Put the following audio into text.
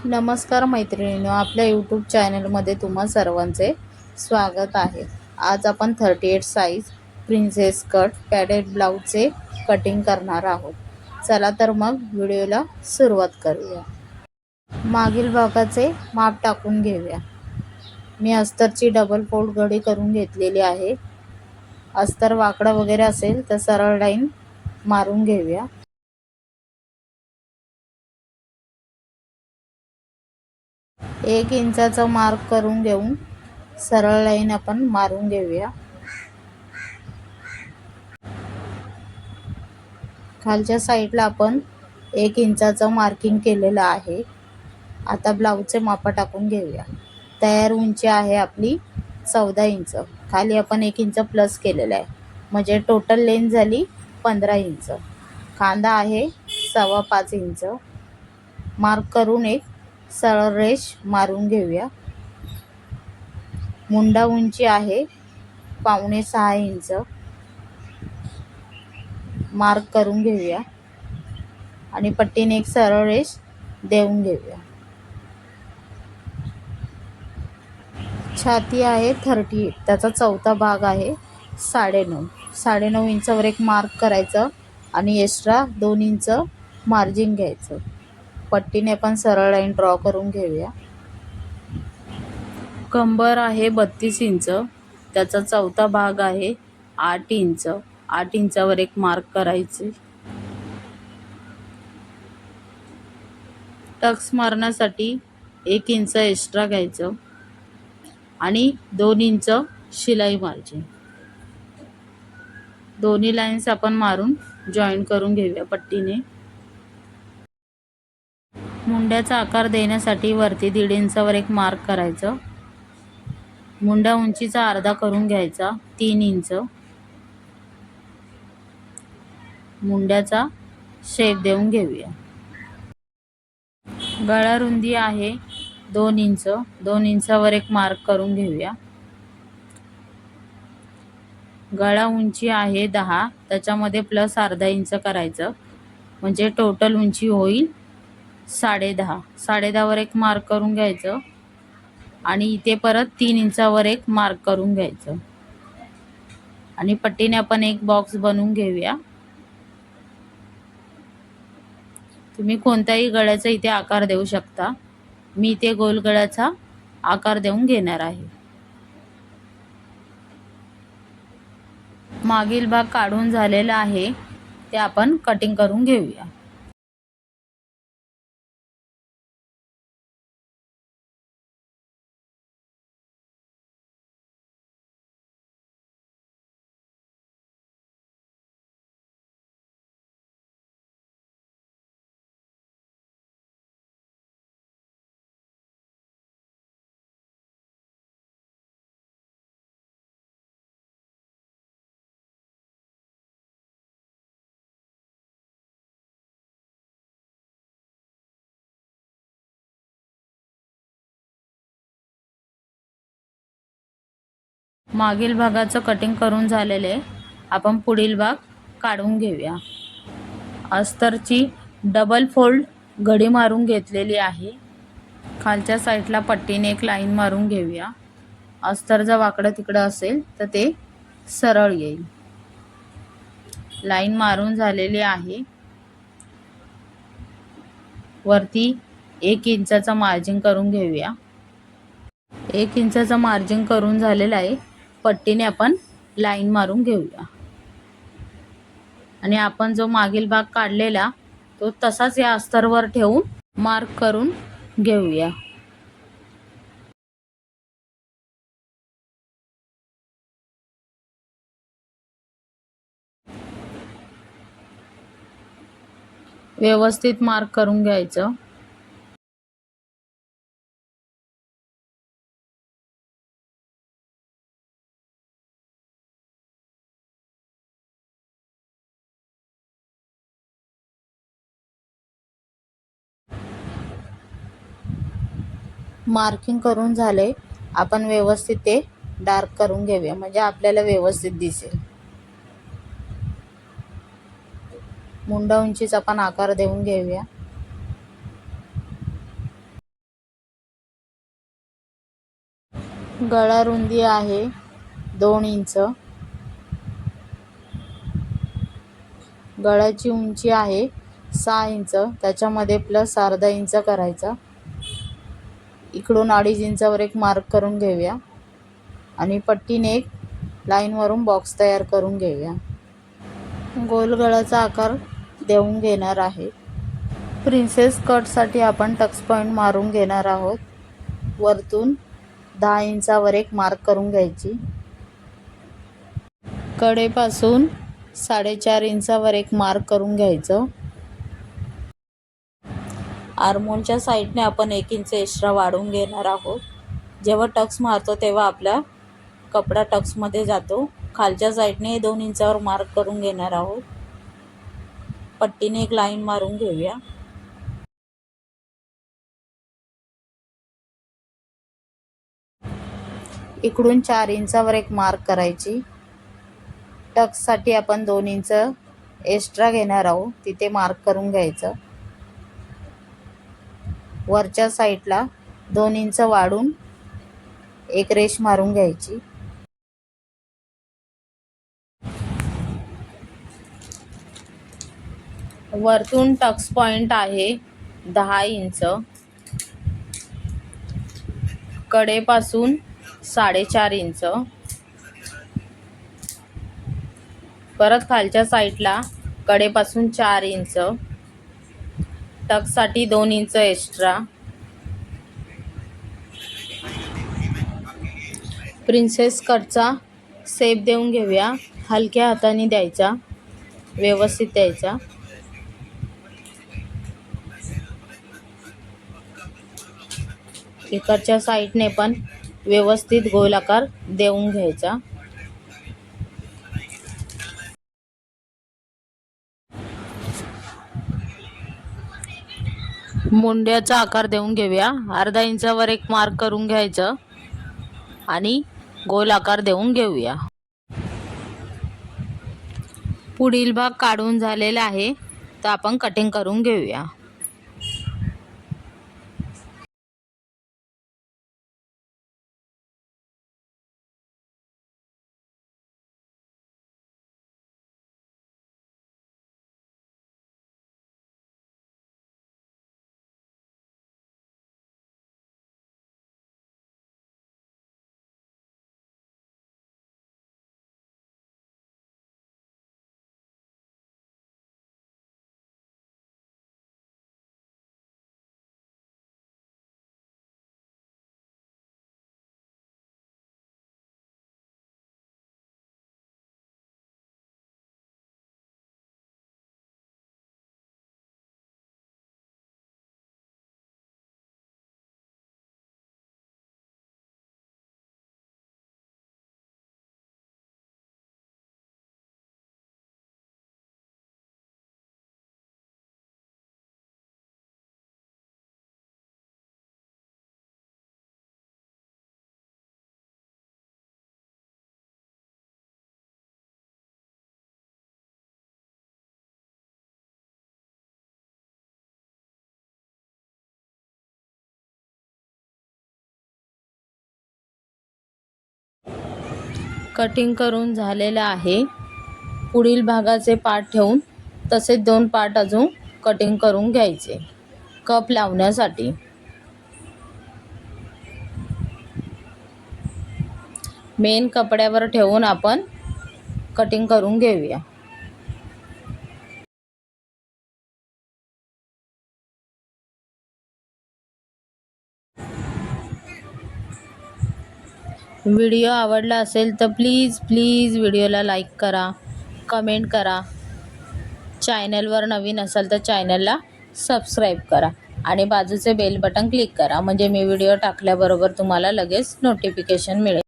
नमस्कार मैत्रिणींनो, आपल्या यूट्यूब चॅनलमध्ये तुम्हा सर्वांचे स्वागत आहे. आज आपण 38 साईज प्रिन्सेस कट पॅडेड ब्लाऊजचे कटिंग करणार आहोत. चला तर मग व्हिडिओला सुरुवात करूया. मागील भागाचे माप टाकून घेऊया. मी अस्तरची डबल फोल्ड घडी करून घेतलेली आहे. अस्तर वाकडं वगैरे असेल तर सरळ लाईन मारून घेऊया. 1 इंचाचा मार्क करून घेऊन सरळ लाईन आपण मारून घेऊया. खालच्या साईडला आपण 1 इंचाचं मार्किंग केलेलं आहे. आता ब्लाऊजचे माप टाकून घेऊया. तयार उंची आहे आपली 14 इंच. खाली आपण 1 इंच प्लस केलेलं आहे, म्हणजे टोटल लेंथ झाली 15 इंच. खांदा आहे 5.25 इंच. मार्क करून एक सरळ रेष मारून घेऊया. मुंडा उंची आहे 5.25 इंच. मार्क करून घेऊया आणि पट्टीने एक सरळ रेष देऊन घेऊया. छाती आहे 38, त्याचा चौथा भाग आहे 9.5 इंचावर एक मार्क करायचं आणि एक्स्ट्रा 2 इंच मार्जिन घ्यायचं. पट्टीने आपण सरळ लाईन ड्रॉ करून घेऊया. कंबर आहे 32 इंच, त्याचा चौथा भाग आहे 8 इंच. 8 इंचावर एक मार्क करायचे. टक्स मारण्यासाठी 1 इंच एक्स्ट्रा घ्यायचं आणि 2 इंच शिलाई मार्जिन. दोन्ही लाईन्स आपण मारून जॉईन करून घेऊया पट्टीने. मुंड्याचा आकार देण्यासाठी वरती 1.5 इंचावर एक मार्क करायचं. मुंड्या उंचीचा अर्धा करून घ्यायचा 3 इंच. मुंड्याचा शेप देऊन घेऊया. गळा रुंदी आहे 2 इंच. 2 इंचावर एक मार्क करून घेऊया. गळा उंची आहे 10, त्याच्यामध्ये प्लस अर्धा इंच करायचं, म्हणजे टोटल उंची होईल 10.5. 10.5 वर एक मार्क करून घ्यायचं आणि इथे परत 3 इंचावर एक मार्क करून घ्यायचं आणि पट्टीने आपण एक बॉक्स बनवून घेऊया. तुम्ही कोणत्याही गळ्याचा इथे आकार देऊ शकता. मी इथे गोल गळ्याचा आकार देऊन घेणार आहे. मागील भाग काढून झालेला आहे, ते आपण कटिंग करून घेऊया. मागील भागाचं कटिंग करून झालेले आहे. आपण पुढील भाग काढून घेऊया. अस्तरची डबल फोल्ड घडी मारून घेतलेली आहे. खालच्या साईडला पट्टीने एक लाईन मारून घेऊया. अस्तर जर वाकडं तिकडं असेल तर ते सरळ येईल. लाईन मारून झालेली आहे. वरती 1 इंचाचा मार्जिन करून घेऊया. 1 इंचाचा मार्जिन करून झालेला आहे. पट्टीने आपण लाईन मारून घेऊया आणि आपण जो मागील भाग काढलेला तो तसाच या अस्तरवर ठेवून मार्क करून घेऊया. व्यवस्थित मार्क करून घ्यायचं. मार्किंग करून झाले, आपण व्यवस्थित ते डार्क करून घेऊया, म्हणजे आपल्याला व्यवस्थित दिसेल. मुंडा उंचीचा आपण आकार देऊन घेऊया. गळा रुंदी आहे 2 इंच, गळ्याची उंची आहे 6 इंच, त्याच्यामध्ये प्लस अर्धा इंच करायचा. इकडून 2.5 इंचावर एक मार्क करून घेऊया आणि पट्टीने एक लाईनवरून बॉक्स तयार करून घेऊया. गोल गळ्याचा आकार देऊन घेणार आहे. प्रिन्सेस कटसाठी आपण टक्स पॉईंट मारून घेणार आहोत. वरतून 10 इंचावर एक मार्क करून घ्यायची. कडेपासून 4.5 इंचावर एक मार्क करून घ्यायचं. आर्महोलच्या साईडने आपण 1 इंच एक्स्ट्रा वाढवून घेणार आहोत. जेव्हा टक्स मारतो तेव्हा आपला कपडा टक्समध्ये जातो. खालच्या साईडने 2 इंचावर मार्क करून घेणार आहोत. पट्टीने एक लाईन मारून घेऊया. इकडून 4 इंचावर एक मार्क करायची. टक्ससाठी आपण 2 इंच एक्स्ट्रा घेणार आहोत, तिथे मार्क करून घ्यायचं. वरच्या साईडला 2 इंच वाढून एक रेष मारून घ्यायची. वरतून टक्स पॉइंट आहे 10 इंच, कडेपासून 4.5 इंच, परत खालच्या साईडला कडेपासून 4 इंच, टक्ससाठी 2 इंच एक्स्ट्रा. प्रिन्सेस कटचा शेप देऊन घेऊया. हलक्या हाताने द्यायचा, व्यवस्थित द्यायचा. इकडच्या साईडने पण व्यवस्थित गोलाकार देऊन घ्यायचा. मुंड्याचा आकार देऊन घेऊया. अर्धा इंचावर एक मार्क करून घ्यायचं आणि गोल आकार देऊन घेऊया. पुढील भाग काढून झालेला आहे, तर आपण कटिंग करून घेऊया. कटिंग करून झालेलं आहे. पुढील भागाचे पार्ट ठेवून तसेच 2 पार्ट अजून कटिंग करून घ्यायचे कप लावण्यासाठी. मेन कपड्यावर ठेवून आपण कटिंग करून घेऊया. व्हिडिओ आवडला असेल तर प्लीज व्हिडिओला लाईक करा, कमेंट करा. चॅनलवर नवीन असाल तर चॅनलला सबस्क्राईब करा आणि बाजूचे बेल बटन क्लिक करा, म्हणजे मी व्हिडिओ टाकल्याबरोबर तुम्हाला लगेच नोटिफिकेशन मिळेल.